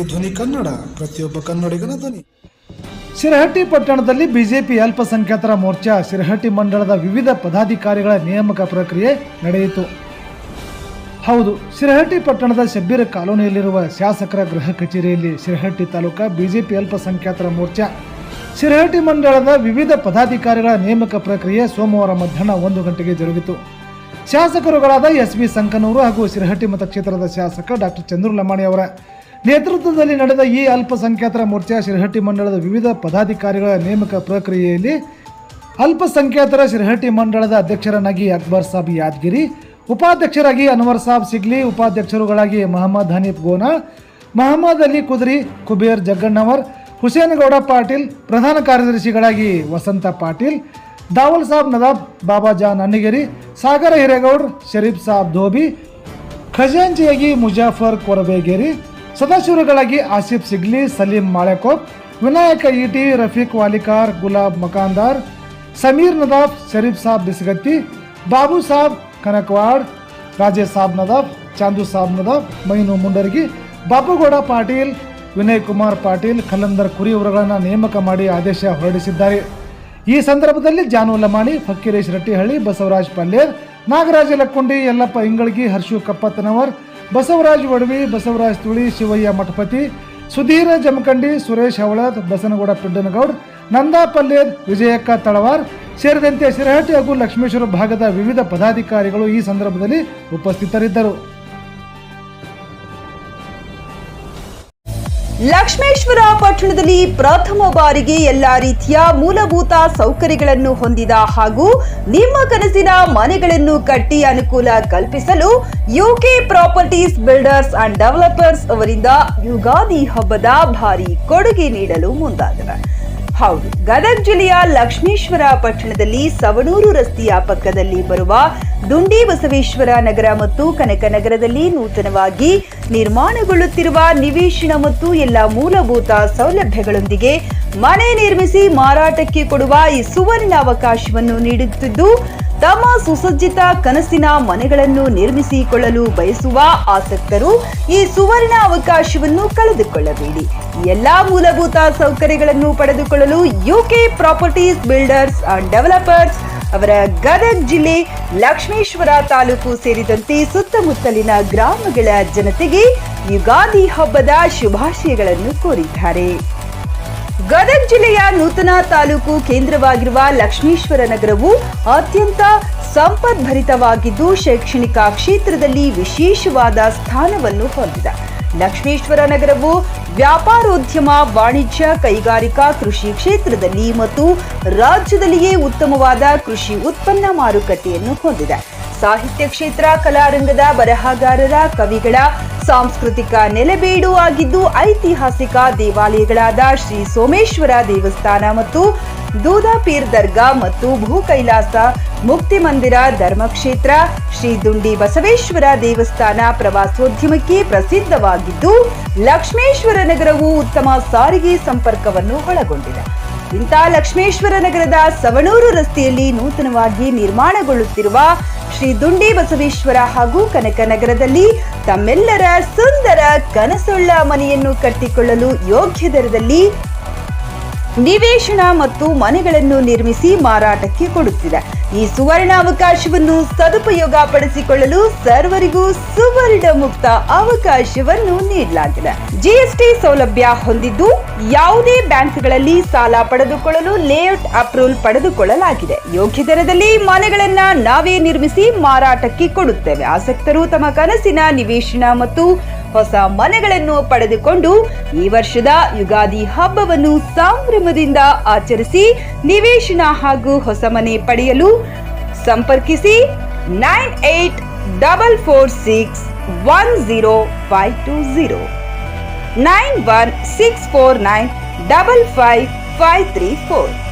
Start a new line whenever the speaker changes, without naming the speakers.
ಶ್ರೀ ಧ್ವನಿ ಕನ್ನಡ, ಪ್ರತಿಯೊಬ್ಬ ಕನ್ನಡಿಗನ ಧ್ವನಿ.
ಶಿರಹಟ್ಟಿ ಪಟ್ಟಣದಲ್ಲಿ ಬಿಜೆಪಿ ಅಲ್ಪಸಂಖ್ಯಾತರ ಮೋರ್ಚಾ ಶಿರಹಟ್ಟಿ ಮಂಡಳದ ವಿವಿಧ ಪದಾಧಿಕಾರಿಗಳ ನೇಮಕ ಪ್ರಕ್ರಿಯೆ ನಡೆಯಿತು. ಹೌದು, ಶಿರಹಟ್ಟಿ ಪಟ್ಟಣದ ಶಬ್ಬೀರ್ ಕಾಲೋನಿಯಲ್ಲಿರುವ ಶಾಸಕರ ಗೃಹ ಕಚೇರಿಯಲ್ಲಿ ಶಿರಹಟ್ಟಿ ತಾಲೂಕಾ ಬಿಜೆಪಿ ಅಲ್ಪಸಂಖ್ಯಾತರ ಮೋರ್ಚಾ ಶಿರಹಟ್ಟಿ ಮಂಡಳದ ವಿವಿಧ ಪದಾಧಿಕಾರಿಗಳ ನೇಮಕ ಪ್ರಕ್ರಿಯೆ ಸೋಮವಾರ ಮಧ್ಯಾಹ್ನ 1 ಗಂಟೆಗೆ ಜರುಗಿತು. ಶಾಸಕರುಗಳಾದ ಎಸ್.ಬಿ. ಸಂಕನೂರು ಹಾಗೂ ಶಿರಹಟ್ಟಿ ಮತಕ್ಷೇತ್ರದ ಶಾಸಕ ಡಾಕ್ಟರ್ ಚಂದ್ರು ಲಮಾಣಿ ಅವರ ನೇತೃತ್ವದಲ್ಲಿ ನಡೆದ ಈ ಅಲ್ಪಸಂಖ್ಯಾತರ ಮೋರ್ಚಾ ಶಿರಹಟ್ಟಿ ಮಂಡಳದ ವಿವಿಧ ಪದಾಧಿಕಾರಿಗಳ ನೇಮಕ ಪ್ರಕ್ರಿಯೆಯಲ್ಲಿ ಅಲ್ಪಸಂಖ್ಯಾತರ ಶಿರಹಟ್ಟಿ ಮಂಡಳದ ಅಧ್ಯಕ್ಷರನ್ನಾಗಿ ಅಕ್ಬರ್ ಸಾಬ್ ಯಾದಗಿರಿ, ಉಪಾಧ್ಯಕ್ಷರಾಗಿ ಅನ್ವರ್ ಸಾಬ್ ಸಿಗ್ಲಿ, ಉಪಾಧ್ಯಕ್ಷರುಗಳಾಗಿ ಮಹಮ್ಮದ್ ಹನೀಫ್ ಗೋನಾ, ಮಹಮ್ಮದ್ ಅಲಿ ಕುದ್ರಿ, ಕುಬೇರ್ ಜಗ್ಗಣ್ಣವರ್, ಹುಸೇನ್ ಗೌಡ ಪಾಟೀಲ್, ಪ್ರಧಾನ ಕಾರ್ಯದರ್ಶಿಗಳಾಗಿ ವಸಂತ ಪಾಟೀಲ್, ದಾವಲ್ ಸಾಬ್ ನದಾಬ್, ಬಾಬಾಜಾನ್ ಅನ್ನಿಗೇರಿ, ಸಾಗರ ಹಿರೇಗೌಡ್, ಶರೀಫ್ ಸಾಬ್ ಧೋಬಿ, ಖಜಾಂಚಿಯಾಗಿ ಮುಜಾಫರ್ ಕೊರಬೇಗೇರಿ, ಸದಸ್ಯರುಗಳಾಗಿ ಆಸಿಫ್ ಸಿಗ್ಲಿ, ಸಲೀಂ ಮಾಳೆಕೋಪ್, ವಿನಾಯಕ ಈಟಿ, ರಫೀಕ್ ವಾಲಿಕಾರ್, ಗುಲಾಬ್ ಮಕಾಂದಾರ್, ಸಮೀರ್ ನದಾಫ್, ಶರೀಫ್ ಸಾಬ್ ಬಿಸ್ಗತ್ತಿ, ಬಾಬು ಸಾಬ್ ಕನಕವಾಡ್, ರಾಜೇಶ್ ಸಾಬ್ ನದಾಫ್, ಚಾಂದು ಸಾಬ್ ನದಾಫ್, ಮೈನು ಮುಂಡರ್ಗಿ, ಬಾಬುಗೌಡ ಪಾಟೀಲ್, ವಿನಯ್ ಕುಮಾರ್ ಪಾಟೀಲ್, ಖಲಂದರ್ ಕುರಿ ಅವರುಗಳನ್ನು ನೇಮಕ ಮಾಡಿ ಆದೇಶ ಹೊರಡಿಸಿದ್ದಾರೆ. ಈ ಸಂದರ್ಭದಲ್ಲಿ ಜಾನು ಲಮಾಣಿ, ಫಕ್ಕೀರೇಶ್ ರಟ್ಟಿಹಳ್ಳಿ, ಬಸವರಾಜ್ ಪಲ್ಲೇರ್, ನಾಗರಾಜ ಲಕ್ಕುಂಡಿ, ಯಲ್ಲಪ್ಪ ಇಂಗಳಗಿ, ಹರ್ಷು ಕಪ್ಪತ್ತನವರ್, ಬಸವರಾಜ್ ವಡವಿ, ಬಸವರಾಜ್ ತುಳಿ, ಶಿವಯ್ಯ ಮಠಪತಿ, ಸುಧೀರ ಜಮಖಂಡಿ, ಸುರೇಶ್ ಹವಳದ್, ಬಸನಗೌಡ ಪಿಡ್ಡನಗೌಡ್, ನಂದಾ ಪಲ್ಲೇರ್, ವಿಜಯಕ್ಕ ತಳವಾರ್ ಸೇರಿದಂತೆ ಶಿರಹಟ್ಟಿ ಹಾಗೂ ಲಕ್ಷ್ಮೇಶ್ವರ ಭಾಗದ ವಿವಿಧ ಪದಾಧಿಕಾರಿಗಳು ಈ ಸಂದರ್ಭದಲ್ಲಿ ಉಪಸ್ಥಿತರಿದ್ದರು.
ಲಕ್ಷ್ಮೇಶ್ವರ ಪಟ್ಟಣದಲ್ಲಿ ಪ್ರಥಮ ಬಾರಿಗೆ ಎಲ್ಲಾ ರೀತಿಯ ಮೂಲಭೂತ ಸೌಕರ್ಯಗಳನ್ನು ಹೊಂದಿದ ಹಾಗೂ ನಿಮ್ಮ ಕನಸಿನ ಮನೆಗಳನ್ನು ಕಟ್ಟಿ ಅನುಕೂಲ ಕಲ್ಪಿಸಲು UK properties builders and developers ಅವರಿಂದ ಯುಗಾದಿ ಹಬ್ಬದ ಭಾರಿ ಕೊಡುಗೆ ನೀಡಲು ಮುಂದಾದರು. ಹೌದು, ಗದಗ ಜಿಲ್ಲೆಯ ಲಕ್ಷ್ಮೇಶ್ವರ ಪಟ್ಟಣದಲ್ಲಿ ಸವಣೂರು ರಸ್ತೆಯ ಪಕ್ಕದಲ್ಲಿ ಬರುವ ದುಂಡಿ ಬಸವೇಶ್ವರ ನಗರ ಮತ್ತು ಕನಕನಗರದಲ್ಲಿ ನೂತನವಾಗಿ ನಿರ್ಮಾಣಗೊಳ್ಳುತ್ತಿರುವ ನಿವೇಶನ ಮತ್ತು ಎಲ್ಲ ಮೂಲಭೂತ ಸೌಲಭ್ಯಗಳೊಂದಿಗೆ ಮನೆ ನಿರ್ಮಿಸಿ ಮಾರಾಟಕ್ಕೆ ಕೊಡುವ ಈ ಸುವರ್ಣ ಅವಕಾಶವನ್ನು ನೀಡುತ್ತಿದ್ದು, ತಮ್ಮ ಸುಸಜ್ಜಿತ ಕನಸಿನ ಮನೆಗಳನ್ನು ನಿರ್ಮಿಸಿಕೊಳ್ಳಲು ಬಯಸುವ ಆಸಕ್ತರು ಈ ಸುವರ್ಣ ಅವಕಾಶವನ್ನು ಕಳೆದುಕೊಳ್ಳಬೇಡಿ. ಎಲ್ಲಾ ಮೂಲಭೂತ ಸೌಕರ್ಯಗಳನ್ನು ಪಡೆದುಕೊಳ್ಳಲು UK properties builders and developers ಅವರ ಗದಗ ಜಿಲ್ಲೆ ಲಕ್ಷ್ಮೇಶ್ವರ ತಾಲೂಕು ಸೇರಿದಂತೆ ಸುತ್ತಮುತ್ತಲಿನ ಗ್ರಾಮಗಳ ಜನತೆಗೆ ಯುಗಾದಿ ಹಬ್ಬದ ಶುಭಾಶಯಗಳನ್ನು ಕೋರಿದ್ದಾರೆ. ಗದಗ ಜಿಲ್ಲೆಯ ನೂತನ ತಾಲೂಕು ಕೇಂದ್ರವಾಗಿರುವ ಲಕ್ಷ್ಮೇಶ್ವರ ನಗರವು ಅತ್ಯಂತ ಸಂಪದ್ಭರಿತವಾಗಿದ್ದು ಶೈಕ್ಷಣಿಕ ಕ್ಷೇತ್ರದಲ್ಲಿ ವಿಶೇಷವಾದ ಸ್ಥಾನವನ್ನು ಹೊಂದಿದೆ. ಲಕ್ಷ್ಮೇಶ್ವರ ನಗರವು ವ್ಯಾಪಾರೋದ್ಯಮ, ವಾಣಿಜ್ಯ, ಕೈಗಾರಿಕಾ, ಕೃಷಿ ಕ್ಷೇತ್ರದಲ್ಲಿ ಮತ್ತು ರಾಜ್ಯದಲ್ಲಿಯೇ ಉತ್ತಮವಾದ ಕೃಷಿ ಉತ್ಪನ್ನ ಮಾರುಕಟ್ಟೆಯನ್ನು ಹೊಂದಿದೆ. ಸಾಹಿತ್ಯ ಕ್ಷೇತ್ರ, ಕಲಾರಂಗದ ಬರಹಗಾರರ, ಕವಿಗಳ ಸಾಂಸ್ಕೃತಿಕ ನೆಲೆಬೇಡು ಆಗಿದ್ದು, ಐತಿಹಾಸಿಕ ದೇವಾಲಯಗಳಾದ ಶ್ರೀ ಸೋಮೇಶ್ವರ ದೇವಸ್ಥಾನ ಮತ್ತು ದೂದಾಪೀರ್ ದರ್ಗಾ ಮತ್ತು ಭೂ ಕೈಲಾಸ ಮುಕ್ತಿ ಮಂದಿರ ಧರ್ಮಕ್ಷೇತ್ರ, ಶ್ರೀ ದುಂಡಿ ಬಸವೇಶ್ವರ ದೇವಸ್ಥಾನ ಪ್ರವಾಸೋದ್ಯಮಕ್ಕೆ ಪ್ರಸಿದ್ಧವಾಗಿದ್ದು, ಲಕ್ಷ್ಮೇಶ್ವರ ನಗರವು ಉತ್ತಮ ಸಾರಿಗೆ ಸಂಪರ್ಕವನ್ನು ಒಳಗೊಂಡಿದೆ. ಇಂಥ ಲಕ್ಷ್ಮೇಶ್ವರ ನಗರದ ಸವಣೂರು ರಸ್ತೆಯಲ್ಲಿ ನೂತನವಾಗಿ ನಿರ್ಮಾಣಗೊಳ್ಳುತ್ತಿರುವ ಶ್ರೀ ದುಂಡಿ ಬಸವೇಶ್ವರ ಹಾಗೂ ಕನಕನಗರದಲ್ಲಿ ತಮ್ಮೆಲ್ಲರ ಸುಂದರ ಕನಸುಳ್ಳ ಮನೆಯನ್ನು ಕಟ್ಟಿಕೊಳ್ಳಲು ಯೋಗ್ಯ ದರದಲ್ಲಿ ನಿವೇಶನ ಮತ್ತು ಮನೆಗಳನ್ನು ನಿರ್ಮಿಸಿ ಮಾರಾಟಕ್ಕೆ ಕೊಡುತ್ತಿದೆ. ಈ ಸುವರ್ಣ ಅವಕಾಶವನ್ನು ಸದುಪಯೋಗ ಪಡಿಸಿಕೊಳ್ಳಲು ಸರ್ವರಿಗೂ ಸುವರ್ಣ ಮುಕ್ತ ಅವಕಾಶವನ್ನು ನೀಡಲಾಗಿದೆ. ಜಿಎಸ್ಟಿ ಸೌಲಭ್ಯ ಹೊಂದಿದ್ದು ಯಾವುದೇ ಬ್ಯಾಂಕ್ಗಳಲ್ಲಿ ಸಾಲ ಪಡೆದುಕೊಳ್ಳಲು ಲೇಔಟ್ ಅಪ್ರೂವಲ್ ಪಡೆದುಕೊಳ್ಳಲಾಗಿದೆ. ಯೋಗ್ಯ ದರದಲ್ಲಿ ಮನೆಗಳನ್ನ ನಾವೇ ನಿರ್ಮಿಸಿ ಮಾರಾಟಕ್ಕೆ ಕೊಡುತ್ತೇವೆ. ಆಸಕ್ತರು ತಮ್ಮ ಕನಸಿನ ನಿವೇಶನ ಮತ್ತು ಹೊಸ ಮನೆಗಳನ್ನು ಪಡೆದುಕೊಂಡು ಈ ವರ್ಷದ ಯುಗಾದಿ ಹಬ್ಬವನ್ನು ಸಂಭ್ರಮದಿಂದ ಆಚರಿಸಿ ನಿವೇಶನ ಹಾಗೂ ಹೊಸ ಮನೆ ಪಡೆಯಲು ಸಂಪರ್ಕಿಸಿ 9844610520 9164955534